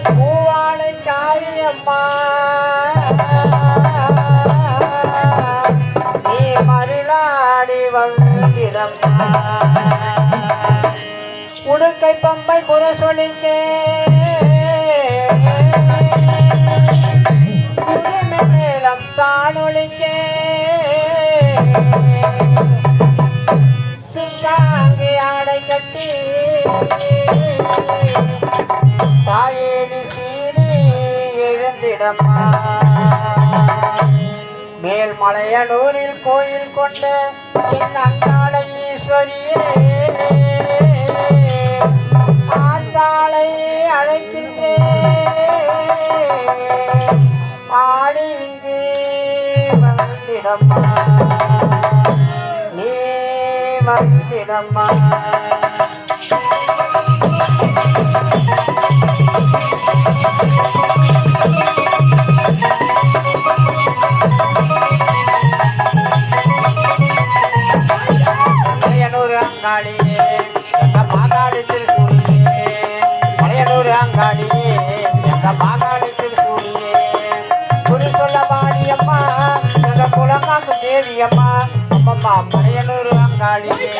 பூவாடை காரியம்மா நீ மருளாடி வந்திடம்மா உடுக்கை பம்பை புற சொல்லிக்கே மேலம் தானொழிக்கே சிங்காங்கி ஆடை கட்டி தாயேடி சீனி எழுந்திடம்மா மேல்மலையனூரில் கோயில் கொண்ட என் அங்காள ஈஸ்வரியே ஆத்தாளை அழைக்கின்றேன் ஆடி இங்கே வந்திடம்மா நீ வந்திடம்மா அங்காடியே எங்க மாதாடி திருசூடியே மலையனூர் அங்காடியே எங்க மாதாடி திருசூடியே குறி சொல்ல பாடியம்மா எங்க குலமாக்கு தேவியம்மா அம்மம்மா மலையனூர் அங்காடியே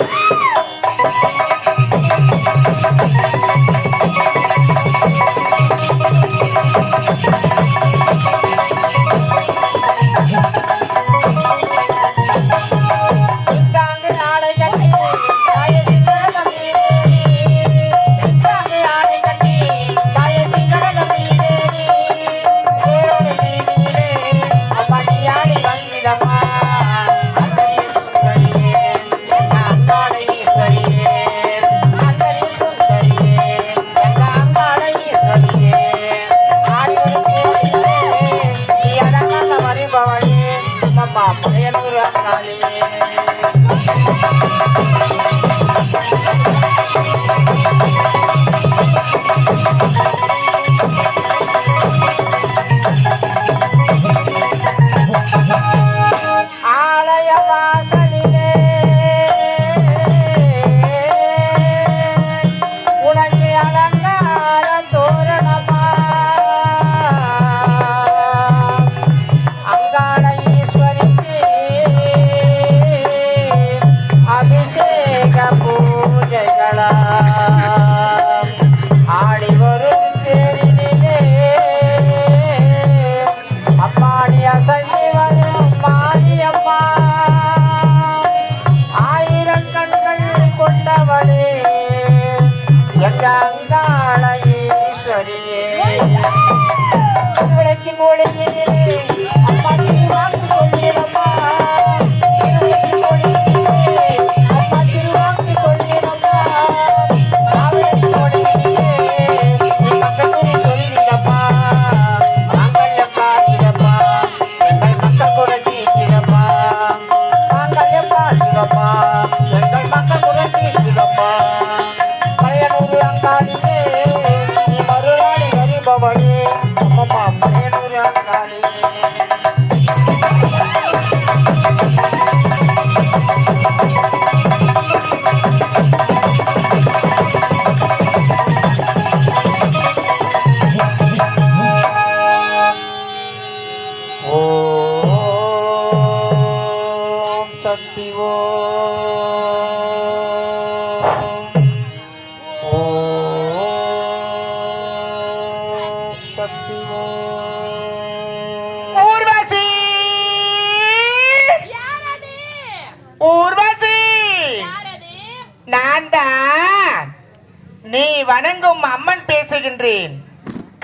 நீ வணங்கும் அம்மன் பேசுகின்றேன்.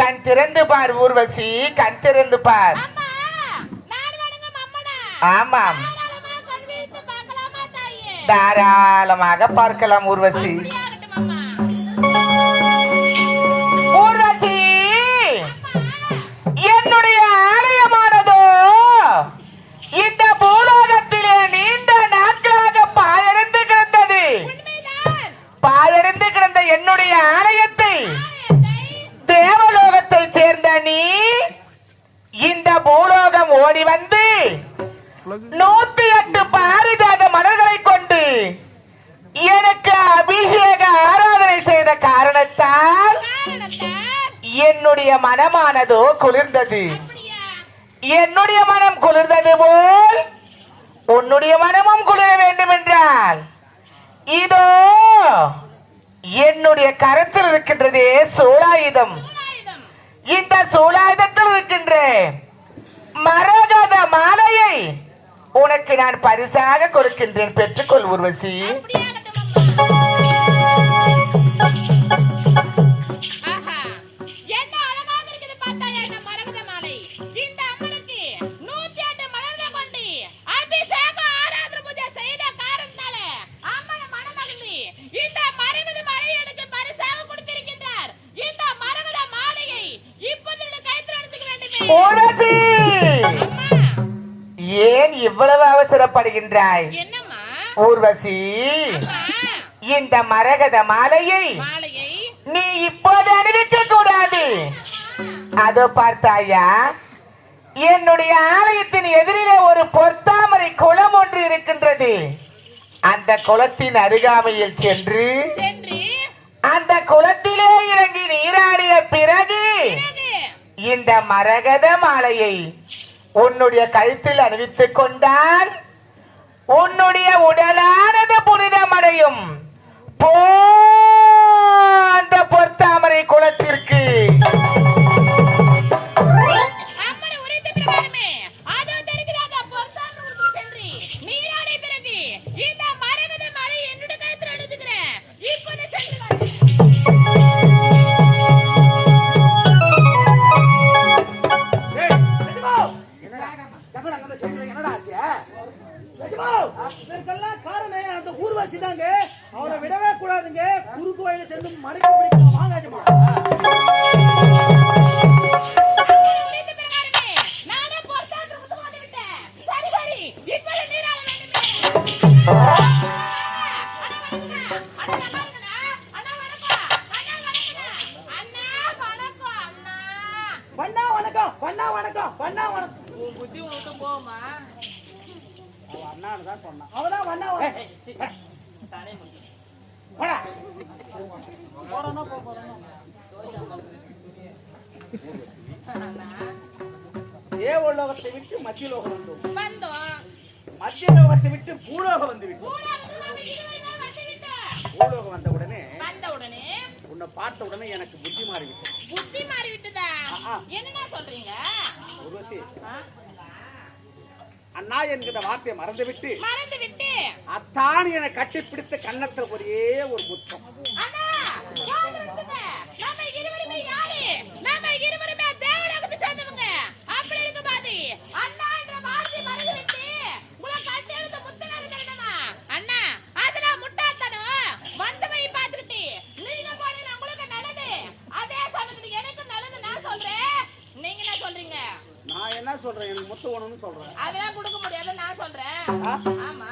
கண் திறந்து பார் ஊர்வசி, கண் திறந்து பார். ஆமாம், தாராளமாக பார்க்கலாம் ஊர்வசி. ஊர்வசி, என்னுடைய ஆலயமானதோ இந்த பூலோகத்திலே நீண்ட நாட்களாக பாழடைந்து கிடந்தது. பாழடைந்து கிடந்த என்னுடைய ஆலயத்தை தேவலோகத்தை சேர்ந்த நீ இந்த பூலோகம் ஓடி வந்து 108 பாரிஜாத மலர்களை கொண்டு எனக்கு காரணத்தால் என்னுடைய மனமானதோ குளிர்ந்தது. என்னுடைய மனம் குளிர்ந்தது போல் உன்னுடைய மனமும் குளிர வேண்டும் என்றால் இதோ என்னுடைய கரத்தில் இருக்கின்றதே சூலாயுதம். இந்த சூலாயுதத்தில் இருக்கின்ற மரகத மாலையை உனக்கு நான் பரிசாக கொடுக்கின்றேன், பெற்றுக்கொள் ஊர்வசி. ஏன் இவ்வளவு அவசரப்படுகின்றாய் ஊர்வசி? இந்த மரகத மாலையை நீ இப்போது அணிவிக்க கூடாது. அதோ பார்த்தாயா, என்னுடைய ஆலயத்தின் எதிரிலே ஒரு பொத்தாமரை குளம் ஒன்று இருக்கின்றது. அந்த குளத்தின் அருகாமையில் சென்று அந்த குளத்திலே இறங்கி நீராடிய பிறகு இந்த மரகத மாலையை உன்னுடைய கழுத்தில் அணிவித்துக் கொண்டால் உன்னுடைய உடலானது புனிதமடையும். போ அந்த பொற்தாமரை குளத்திற்கு. அவரை விடவே கூடாதுங்க. குறுக்கு வழியில சென்று மடக்கி பிடிக்கணும். வாங்காஜமா பண்ணா வணக்கம், பண்ணா வணக்கம், பண்ணா வணக்கம். உன் புத்தி விட்டு போமா. அண்ணான்னு தான் சொன்னான். அவதான் பண்ணா தேவலோகத்தை விட்டு மத்திய லோகம் வந்தோம். மத்திய லோகத்தை விட்டு பூலோகம் வந்து விட்டோம். பூலோகம் வந்த உடனே உன்னை பார்த்த உடனே எனக்கு புத்தி மாறிவிட்டது. புத்தி மாறிவிட்டதா? என்ன சொல்றீங்க? அண்ணா என்கிற வார்த்தையை மறந்துவிட்டு அத்தான் என கட்டிப்பிடித்த கன்னத்தில் ஒரே ஒரு முத்தம். நான் என்ன சொல்றேன், எனக்கு முத்து வேணும்னு சொல்றேன். அதெல்லாம் கொடுக்க முடியாது நான் சொல்றேன். ஆமா,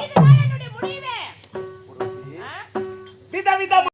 இதுதான் என்னுடைய முடிவு. விதவிதமா